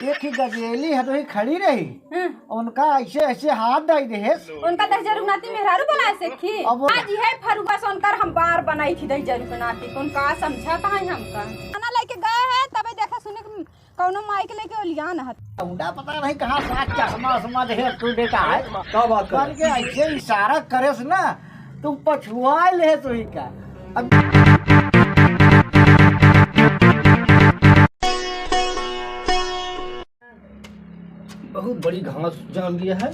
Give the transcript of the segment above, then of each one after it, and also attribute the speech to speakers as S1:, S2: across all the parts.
S1: एक ही गजेली है तो ही खड़ी रही। उनका ऐसे ऐसे हाथ डाई दे
S2: उनका दही जरूर नाती मेहरारू बनाए से खी
S1: अब
S2: आज है फरुआ सोनकर हम बार बनाई थी दही जरूर बनाती उनका समझाता है हमका खाना लेके गए हैं तबे देखा सुने कौनो माई के लेके ओलिया न
S1: उनका पता नहीं कहाँ साथ चश्मा उस्मा दे तू बेटा है
S3: क्या बात
S1: कर के ऐसे इशारा करेस ना तू पछुआ ले तो ही का
S3: बहुत बड़ी घास जान लिया है।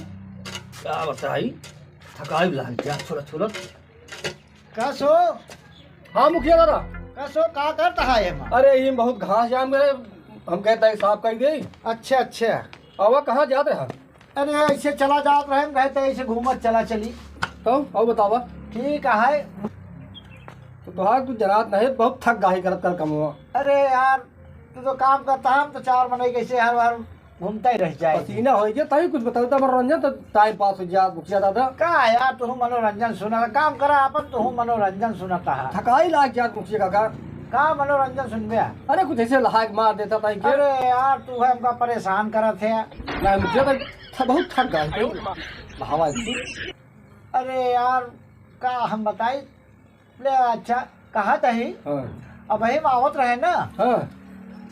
S3: क्या बताई थकाई लाग गया थोड़ा थोड़ा।
S1: कसो
S3: हाँ मुखिया दादा।
S1: कसो का करता है ये
S3: अरे ये बहुत घास जाम गए हम कहते हैं साफ कर दे।
S1: अच्छा अच्छा
S3: अब कहाँ जाते हैं?
S1: अरे ऐसे चला जात रहे कहते ऐसे घूमत चला चली
S3: तो और बतावा।
S1: ठीक है
S3: तो तू जरात नहीं बहुत थक गाही करत कर कम हुआ।
S1: अरे यार तू तो काम करता हम तो 4 महीने कैसे हर बार घूमता ही रह जाए
S3: पसीना हो गया तभी कुछ बताओ तो मनोरंजन तो टाइम पास हो जाए मुखिया दादा।
S1: का यार तू मनोरंजन सुना काम करा अपन तू मनोरंजन सुनाता है
S3: थकाई लाग गया मुखिया काका।
S1: का मनोरंजन सुन गया
S3: अरे कुछ ऐसे लहाक मार देता था कि
S1: अरे यार तू है हमका परेशान करत है
S3: नहीं मुखिया तो बहुत थक गए हवा।
S1: अरे यार का हम बताई ले अच्छा कहा तही
S3: हाँ
S1: अब हम आवत रहे ना
S3: हाँ।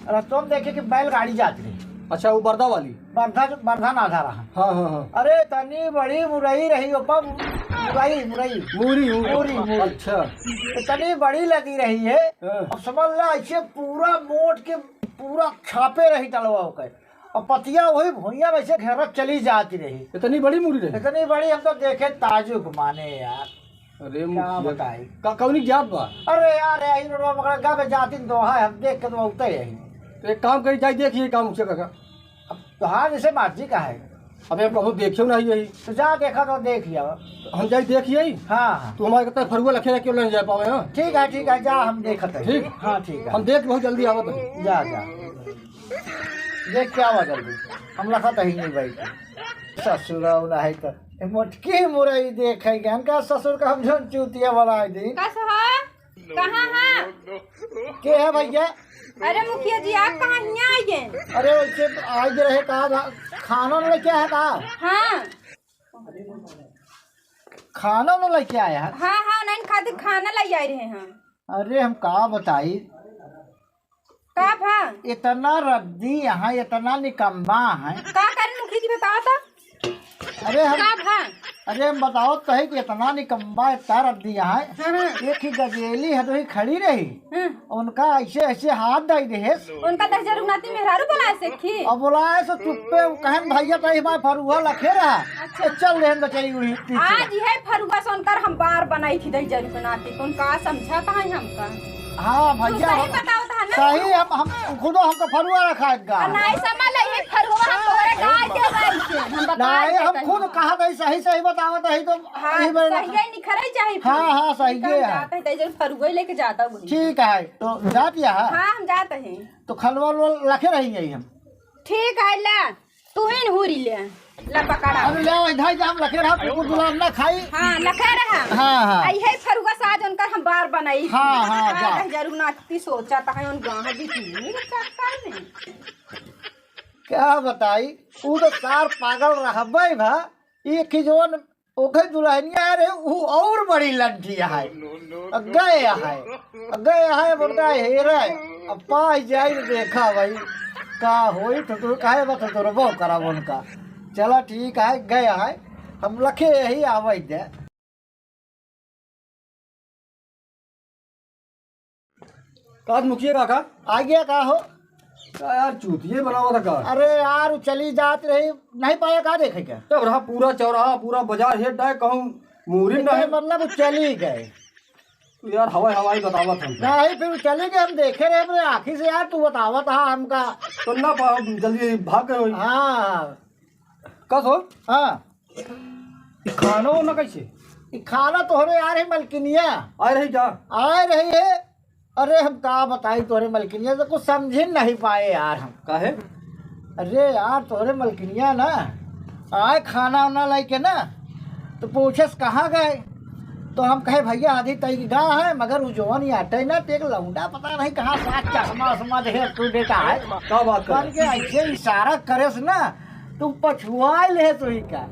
S1: रस्तों में देखे कि बैलगाड़ी जाती रही।
S3: अच्छा वो बर्दा वाली
S1: बर्धा नाधा रहा।
S3: हाँ हाँ हाँ।
S1: अरे तनी बड़ी मुरई रही ऊपर मुरई मुरई
S3: मूरी
S1: मूरी।
S3: अच्छा
S1: इतनी बड़ी लगी रही है
S3: हाँ।
S1: अब समझ ला ऐसे पूरा मोट के पूरा छापे रही तलवा के और पतिया वही भूइया वैसे घेरत चली जाती रही।
S3: इतनी बड़ी मूरी रही?
S1: इतनी बड़ी हम तो देखे ताजुब माने यार।
S3: अरे
S1: क्या बताई
S3: कौनी जात बा?
S1: अरे यार यही रोडवा पकड़ गा पे जाती तो है हम देख के तो उतर यही।
S3: तो एक काम करी जाए देखिए काम मुखिया काका।
S1: अब तो हाँ जैसे मर्जी का है
S3: अबे हम कभी देखियो नहीं यही
S1: तो जा देखा तो देख लिया।
S3: हम जाए देखिए।
S1: हाँ हाँ
S3: तो हमारे कहते फरुआ लखे क्यों नहीं जा पावे? हाँ
S1: ठीक है जा हम देखते हैं।
S3: ठीक।
S1: हाँ ठीक है
S3: हम देख बहुत जल्दी आवत है।
S1: जा देख क्या हुआ जल्दी हम लखत ही नहीं भाई ससुर है तो मोटकी मुरई देखे का ससुर का हम जो चूतिया बनाए दी
S2: कहाँ है
S1: के है भैया?
S2: अरे मुखिया जी आप कहाँ यहाँ आइए?
S1: अरे वैसे आज रहे कहा खाना में क्या है कहा?
S2: हाँ
S1: खाना में लेके आया है?
S2: हाँ हाँ नहीं खातिर खाना लाई आए रहे हैं।
S1: अरे हम कहा बताई
S2: का भा
S1: इतना रद्दी यहाँ इतना निकम्मा है
S2: का करें मुखिया जी बताओ तो।
S1: अरे हम
S2: का भा
S1: अरे हम बताओ तो है कि इतना निकम्मा इतना रद्दी यहाँ है एक ही गजेली है तो ही खड़ी रही। उनका ऐसे ऐसे हाथ डाई दे
S2: उनका दही जरूर नाती मेहरारू बनाए से खी
S1: अब बोला सो चुप्पे कहन भैया तो हमारे फरुआ लखे रहा चल रहे बचई उड़ी
S2: आज है फरुआ सोनकर हम बार बनाई थी दही जरूर बनाती उनका समझाता है हमका।
S1: हाँ भैया
S2: सही बताओ था ना
S1: सही हम खुद हमको फरुआ रखा है
S2: नहीं समझ ले फरुआ हम तोरे गाय के गाय से हम बता
S1: नहीं हम खुद कहा था सही सही बताओ तो तो
S2: हाँ सही है निखरे चाहिए।
S1: हाँ हाँ सही है
S2: जाता है दही जरूर फरुआ लेके जाता हूँ।
S1: ठीक है तो जा दिया
S2: हाँ हम जाते हैं
S1: तो खलवा लखे रहेंगे हम।
S2: ठीक है ला तू ही हुरी ले ला पकड़ा
S1: अरे ले इधर हम लखे रहा कुकुर गुलाब ना खाई।
S2: हाँ लखे रहा
S1: हाँ हाँ
S2: आई है फरुआ साज उनकर हम बार बनाई।
S1: हाँ हाँ जा
S2: दही जरूर नाती सोचा था उन गाँव भी थी
S1: क्या बताई वो तो सार पागल रहबे भा एक ही जोन ओखे दुल्हनिया रे वो और बड़ी लंठिया है गए है बोलता हे रे अब पाई जाई देखा भाई का होई तो तू काहे बता तो रबो करा उनका। चला ठीक है गया है हम लखे यही आवे दे।
S3: काज मुखिया काका
S1: आ गया का हो?
S3: क्या यार चूतिए बनावा था का?
S1: अरे यार वो चली जात रही नहीं पाया का देखे क्या?
S3: तब रहा पूरा चौराहा पूरा बाजार हेड है कहूँ मूरी नहीं
S1: मतलब वो चली गए
S3: यार हवाई बतावा था
S1: नहीं फिर चले गए हम देखे रहे अपने आँखी से यार तू बतावा था हमका
S3: तो ना पाओ जल्दी भाग गए।
S1: हाँ
S3: कस हो
S1: हाँ
S3: खाना हो ना कैसे
S1: खाना तोहरे यार है मलकिनिया
S3: आए रही क्या?
S1: आए रही है। अरे हम का बताई तोहरे मलकिनिया तो कुछ समझ ही नहीं पाए यार हम
S3: काहे?
S1: अरे यार तोहरे मलकिनिया ना आए खाना वाना लेके ना तो पूछे कहाँ गए तो हम कहे भैया आधी तई की गाय है, मगर वो जोवन ही हटे ना तो एक लौंडा पता नहीं कहाँ साथ चश्मा उश्मा देखे तू देता है।
S3: क्या बात
S1: बन के ऐसे इशारा करेस ना तुम पछुआ ले तो ही का।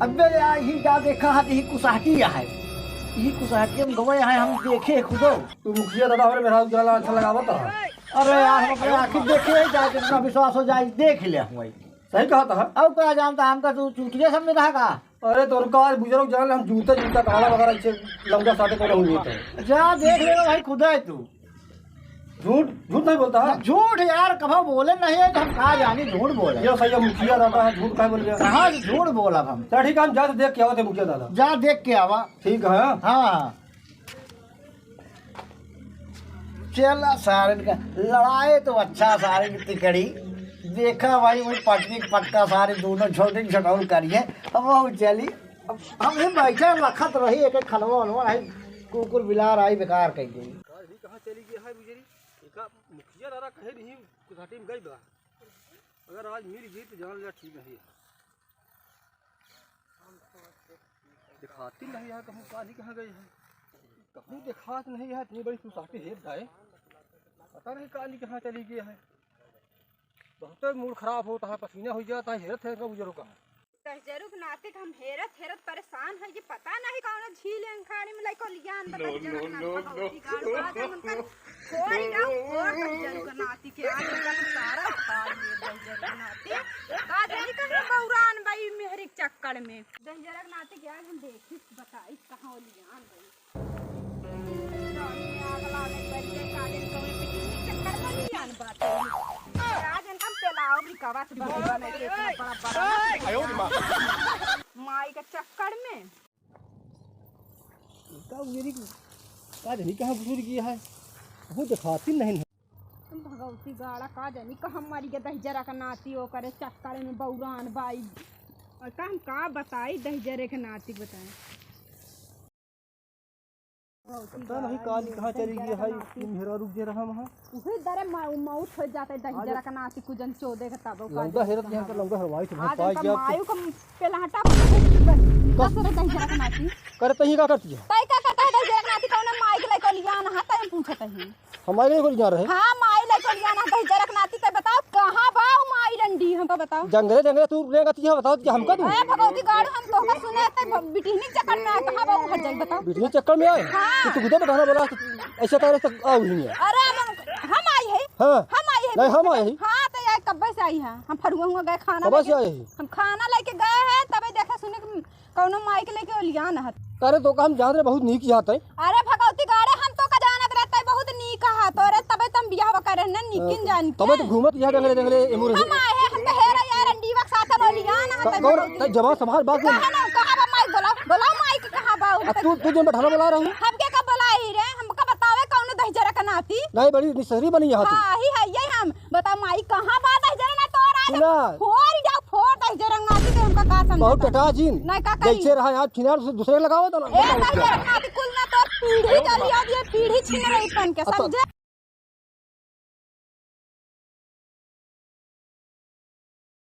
S1: अबे ही जा देखा है ही कुसाहटी है, यही कुसाहटी हम गवे हैं, हम देखे खुदो।
S3: तू मुखिया दादा हमारे मेरा उजाला अच्छा लगावत है।
S1: अरे यार हम अपने आखिर देखे जाके इतना विश्वास हो जाए देख ले हम वही।
S3: सही कहा था।
S1: अब क्या जानता हमका तू चूतिया सब में रहा।
S3: अरे तो उनका आज बुजुर्ग जान हम जूता काला वगैरह से लंगा साथे को नहीं होते।
S1: जा देख लेगा भाई खुदा है तू।
S3: झूठ झूठ नहीं बोलता है।
S1: झूठ यार कभी बोले नहीं है तो हम कहा जानी झूठ बोले।
S3: ये सही है, मुखिया दादा है, झूठ कहाँ बोल गया।
S1: कहाँ से झूठ बोला हम।
S3: चल ठीक है, हम जा देख के आवा थे मुखिया दादा।
S1: जा देख के आवा।
S3: ठीक है।
S1: हाँ चला सारन का लड़ाई तो अच्छा सारन की तिकड़ी देखा भाई वही पटनी पटका सारे दोनों छोटे छोटौल करिए। अब वो चली अब हम ही बैठे लखत रही एक खलवा उलवा रही कुकुर बिलार आई बेकार कह गई।
S3: कहाँ चली गई है बुजुर्ग? एका मुखिया दादा कहे नहीं कुसाटी में गई बा। अगर आज मिल गई तो जान लिया ठीक है। दिखाती नहीं है कहूँ काली कहाँ गई है, कहूँ दिखात नहीं है। इतनी बड़ी कुसाटी हेत जाए, पता नहीं काली कहाँ चली गई है। बहुत मूड खराब होता है, पसीना हो जाता है। हेरत है बुजुर्ग का
S2: दहजरू के नाते हम हेरत हेरत परेशान है। ये पता नहीं कौन झील अंखाड़ी में लाइको लियान बता कोई ना और दहजरू के नाती के आज का सारा फाड़ में दहजरू के नाते का जानी कहां बौरान भाई मेहरिक चक्कर में दहजरू के नाते के आज हम देखी बताई कहां लियान भाई आग लागे बरिए काले कौन पिकनिक चक्कर में लियान बात आज इनका पेलाओ भी कवा से बना के बड़ा बड़ा माई के चक्कर में
S3: का जानी कहाँ बुजुर्ग की है, वो दिखाती नहीं है।
S2: भगवती गाड़ा का जानी कहाँ मारी के दहजरा का नाती हो करे चक्कर में बौरान बाई और का हम का बताई दहजरे के नाती बताएं।
S3: पता नहीं काली कहाँ चली गई है। मेरा रुक जे रहा वहाँ
S2: उहे दरे मौत हो जाते दहजरा का नाती कुजन चोदे का तब
S3: लंगा हेरत यहाँ का लंगा हरवाई थे
S2: आज
S3: पाई गया
S2: मायू का पेलाटा कसरे दहजरा का नाती
S3: करते ही का करती है।
S2: तय का करता है दहजरा का नाती कौन माई के लेको लियान हा तय पूछत है
S3: हमारे को जा रहे।
S2: हां माई लेको लियान हा दहजरा का नाती तय बताओ कहां बा माई डंडी हमको बताओ।
S3: जंगले तू लेगा तिया बताओ कि हमका तू
S2: ए भगवती गाड़ हम तो का सुने ते बिटिनी चक्कर में कहां बा हट जाई बताओ।
S3: बिजली चक्कर में आए तो गुदे में कहना बोला ऐसा करे तो आओ ही नहीं।
S2: अरे हम आई है।
S3: हां
S2: हम आई है
S3: नहीं हम आए ही।
S2: हां तो यार कब से आई है हम फरुआ हुआ गए खाना
S3: कब से आए ही।
S2: हम खाना लेके गए हैं तबे देखा सुने कौनो माई के लेके लियान हत
S3: करे तो हम जान रहे बहुत नीक जाते।
S2: अरे भगवती गाड़े हम तो का जानत रहता है बहुत नीक हा तोरे तबे तुम बियाह करे न निकिन जान के
S3: तबे तो घूमत यहां जंगले एमुर
S2: हम आए हैं हम तो हेरा यार अंडी वक्त साथ लो लियान हत
S3: जमा संभाल बात
S2: कहां ना कहां बा माई बोलाओ माई के कहां बा
S3: तू जो बैठा बुला रहा हूं
S2: हम के कब बुलाई रे हमका बतावे कौन दहजरा का नाती
S3: नहीं बड़ी निसरी बनी यहां तू।
S2: हां ही है ये हम बता माई कहां बा दहजरा ना तोरा
S3: सुना
S2: फोड़ जाओ फोड़ दहजरा नाती के हमका का समझ
S3: बहुत टटा जीन
S2: नहीं का करी
S3: जैसे रहा यार फिनार दूसरे लगाओ तो
S2: ए दहजरा नाती कुल ना तो पीढ़ी चली आ ये पीढ़ी छीन रही पन के समझे।